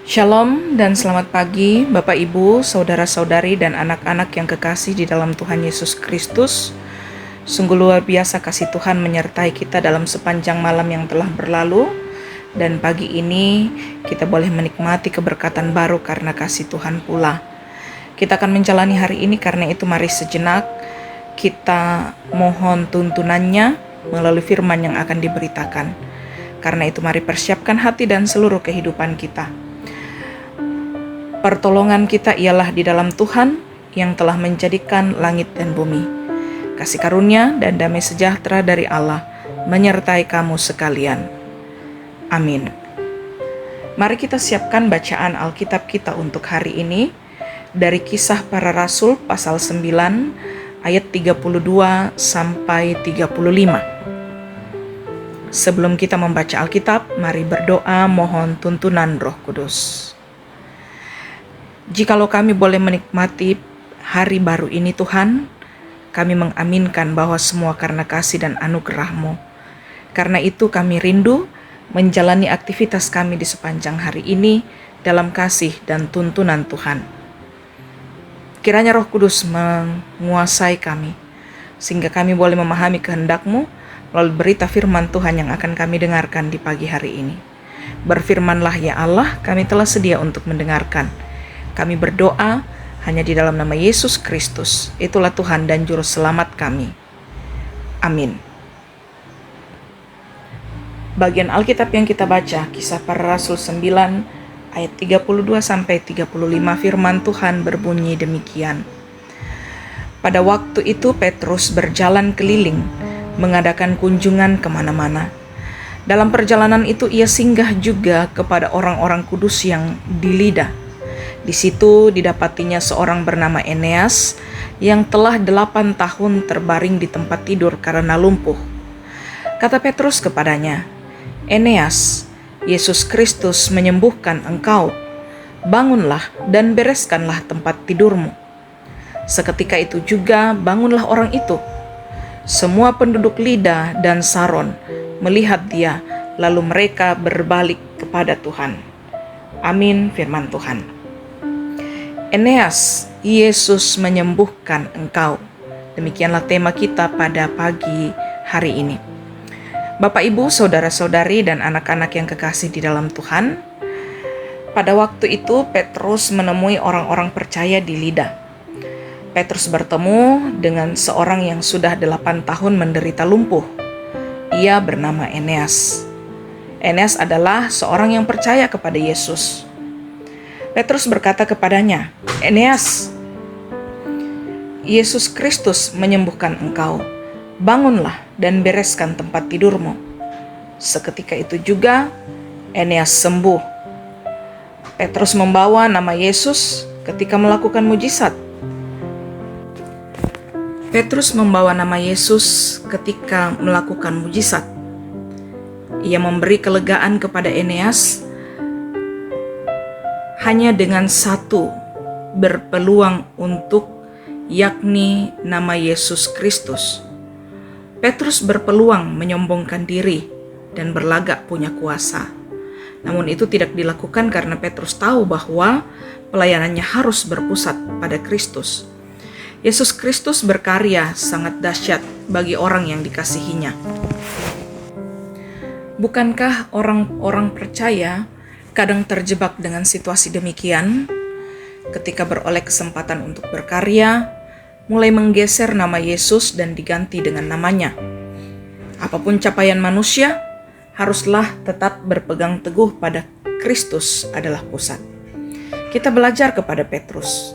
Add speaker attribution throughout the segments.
Speaker 1: Shalom dan selamat pagi Bapak Ibu, Saudara-saudari dan anak-anak yang kekasih di dalam Tuhan Yesus Kristus. Sungguh luar biasa kasih Tuhan menyertai kita dalam sepanjang malam yang telah berlalu. Dan pagi ini kita boleh menikmati keberkatan baru karena kasih Tuhan pula. Kita akan menjalani hari ini, karena itu mari sejenak kita mohon tuntunannya melalui firman yang akan diberitakan. Karena itu mari persiapkan hati dan seluruh kehidupan kita. Pertolongan kita ialah di dalam Tuhan yang telah menjadikan langit dan bumi. Kasih karunia dan damai sejahtera dari Allah menyertai kamu sekalian. Amin. Mari kita siapkan bacaan Alkitab kita untuk hari ini dari Kisah Para Rasul pasal 9 ayat 32 sampai 35. Sebelum kita membaca Alkitab, mari berdoa mohon tuntunan Roh Kudus. Jikalau kami boleh menikmati hari baru ini Tuhan, kami mengaminkan bahwa semua karena kasih dan anugerah-Mu. Karena itu kami rindu menjalani aktivitas kami di sepanjang hari ini dalam kasih dan tuntunan Tuhan. Kiranya Roh Kudus menguasai kami, sehingga kami boleh memahami kehendak-Mu melalui berita firman Tuhan yang akan kami dengarkan di pagi hari ini. Berfirmanlah ya Allah, kami telah sedia untuk mendengarkan. Kami berdoa hanya di dalam nama Yesus Kristus. Itulah Tuhan dan Juru Selamat kami. Amin. Bagian Alkitab yang kita baca, Kisah Para Rasul 9 ayat 32 sampai 35, firman Tuhan berbunyi demikian. Pada waktu itu Petrus berjalan keliling, mengadakan kunjungan kemana-mana. Dalam perjalanan itu ia singgah juga kepada orang-orang kudus yang di Lida. Di situ didapatinya seorang bernama Eneas yang telah 8 tahun terbaring di tempat tidur karena lumpuh. Kata Petrus kepadanya, "Eneas, Yesus Kristus menyembuhkan engkau. Bangunlah dan bereskanlah tempat tidurmu." Seketika itu juga bangunlah orang itu. Semua penduduk Lida dan Saron melihat dia, lalu mereka berbalik kepada Tuhan. Amin, firman Tuhan. Eneas, Yesus menyembuhkan engkau. Demikianlah tema kita pada pagi hari ini. Bapak, Ibu, Saudara-saudari dan anak-anak yang kekasih di dalam Tuhan, pada waktu itu Petrus menemui orang-orang percaya di Lida. Petrus bertemu dengan seorang yang sudah 8 tahun menderita lumpuh. Ia bernama Eneas. Eneas adalah seorang yang percaya kepada Yesus. Petrus berkata kepadanya, "Eneas, Yesus Kristus menyembuhkan engkau. Bangunlah dan bereskan tempat tidurmu." Seketika itu juga Eneas sembuh. Petrus membawa nama Yesus ketika melakukan mujizat. Petrus membawa nama Yesus ketika melakukan mujizat. Ia memberi kelegaan kepada Eneas hanya dengan satu berpeluang untuk, yakni nama Yesus Kristus. Petrus berpeluang menyombongkan diri dan berlagak punya kuasa. Namun itu tidak dilakukan karena Petrus tahu bahwa pelayanannya harus berpusat pada Kristus. Yesus Kristus berkarya sangat dahsyat bagi orang yang dikasihinya. Bukankah orang-orang percaya kadang terjebak dengan situasi demikian, ketika beroleh kesempatan untuk berkarya, mulai menggeser nama Yesus dan diganti dengan namanya. Apapun capaian manusia, haruslah tetap berpegang teguh pada Kristus adalah pusat. Kita belajar kepada Petrus.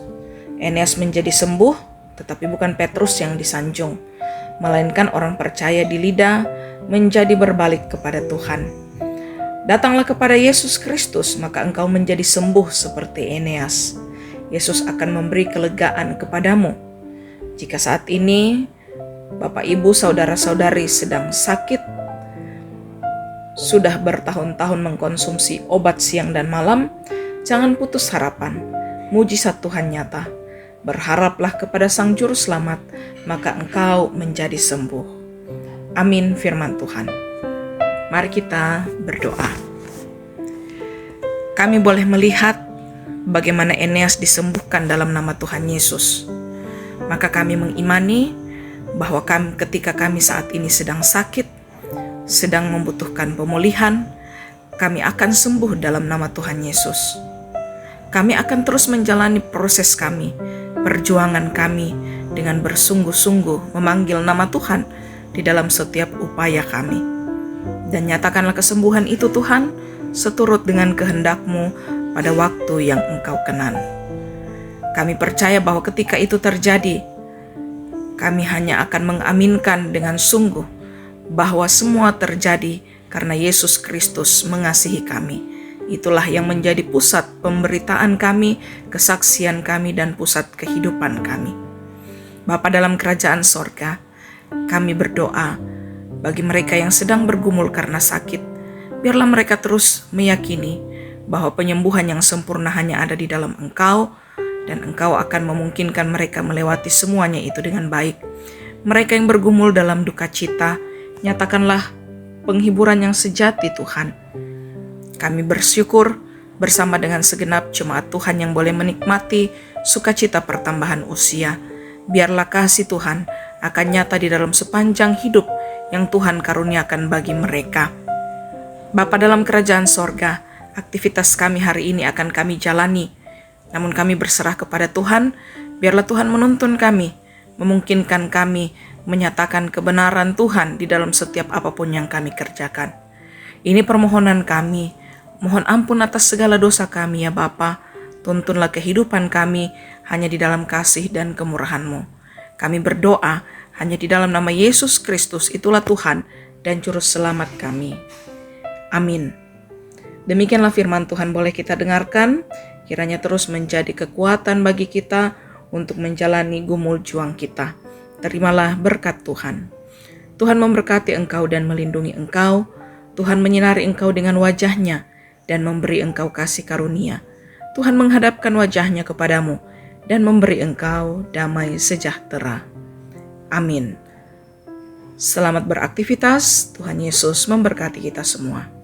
Speaker 1: Eneas menjadi sembuh, tetapi bukan Petrus yang disanjung, melainkan orang percaya di Lida menjadi berbalik kepada Tuhan. Datanglah kepada Yesus Kristus, maka engkau menjadi sembuh seperti Eneas. Yesus akan memberi kelegaan kepadamu. Jika saat ini Bapak, Ibu, Saudara-saudari sedang sakit, sudah bertahun-tahun mengkonsumsi obat siang dan malam, jangan putus harapan. Mujizat Tuhan nyata. Berharaplah kepada Sang Juru Selamat, maka engkau menjadi sembuh. Amin, firman Tuhan. Mari kita berdoa. kami boleh melihat bagaimana Eneas disembuhkan dalam nama Tuhan Yesus. Maka kami mengimani bahwa ketika kami saat ini sedang sakit, sedang membutuhkan pemulihan, kami akan sembuh dalam nama Tuhan Yesus. Kami akan terus menjalani proses kami, perjuangan kami dengan bersungguh-sungguh memanggil nama Tuhan di dalam setiap upaya kami. Dan nyatakanlah kesembuhan itu Tuhan, seturut dengan kehendak-Mu pada waktu yang Engkau kenan. Kami percaya bahwa ketika itu terjadi, kami hanya akan mengaminkan dengan sungguh bahwa semua terjadi karena Yesus Kristus mengasihi kami. Itulah yang menjadi pusat pemberitaan kami, kesaksian kami, dan pusat kehidupan kami. Bapa dalam kerajaan sorga, kami berdoa bagi mereka yang sedang bergumul karena sakit, biarlah mereka terus meyakini bahwa penyembuhan yang sempurna hanya ada di dalam Engkau, dan Engkau akan memungkinkan mereka melewati semuanya itu dengan baik. Mereka yang bergumul dalam duka cita, nyatakanlah penghiburan yang sejati Tuhan. Kami bersyukur bersama dengan segenap jemaat Tuhan yang boleh menikmati sukacita pertambahan usia. Biarlah kasih Tuhan akan nyata di dalam sepanjang hidup yang Tuhan karuniakan bagi mereka. Bapa dalam kerajaan sorga, aktivitas kami hari ini akan kami jalani, namun kami berserah kepada Tuhan. Biarlah Tuhan menuntun kami, memungkinkan kami menyatakan kebenaran Tuhan di dalam setiap apapun yang kami kerjakan. Ini permohonan kami, mohon ampun atas segala dosa kami ya Bapa. Tuntunlah kehidupan kami hanya di dalam kasih dan kemurahan-Mu. Kami berdoa hanya di dalam nama Yesus Kristus, itulah Tuhan dan Juru Selamat kami. Amin. Demikianlah firman Tuhan boleh kita dengarkan, kiranya terus menjadi kekuatan bagi kita untuk menjalani gumul juang kita. Terimalah berkat Tuhan. Tuhan memberkati engkau dan melindungi engkau. Tuhan menyinari engkau dengan wajah-Nya dan memberi engkau kasih karunia. Tuhan menghadapkan wajah-Nya kepadamu dan memberi engkau damai sejahtera. Amin. Selamat beraktivitas. Tuhan Yesus memberkati kita semua.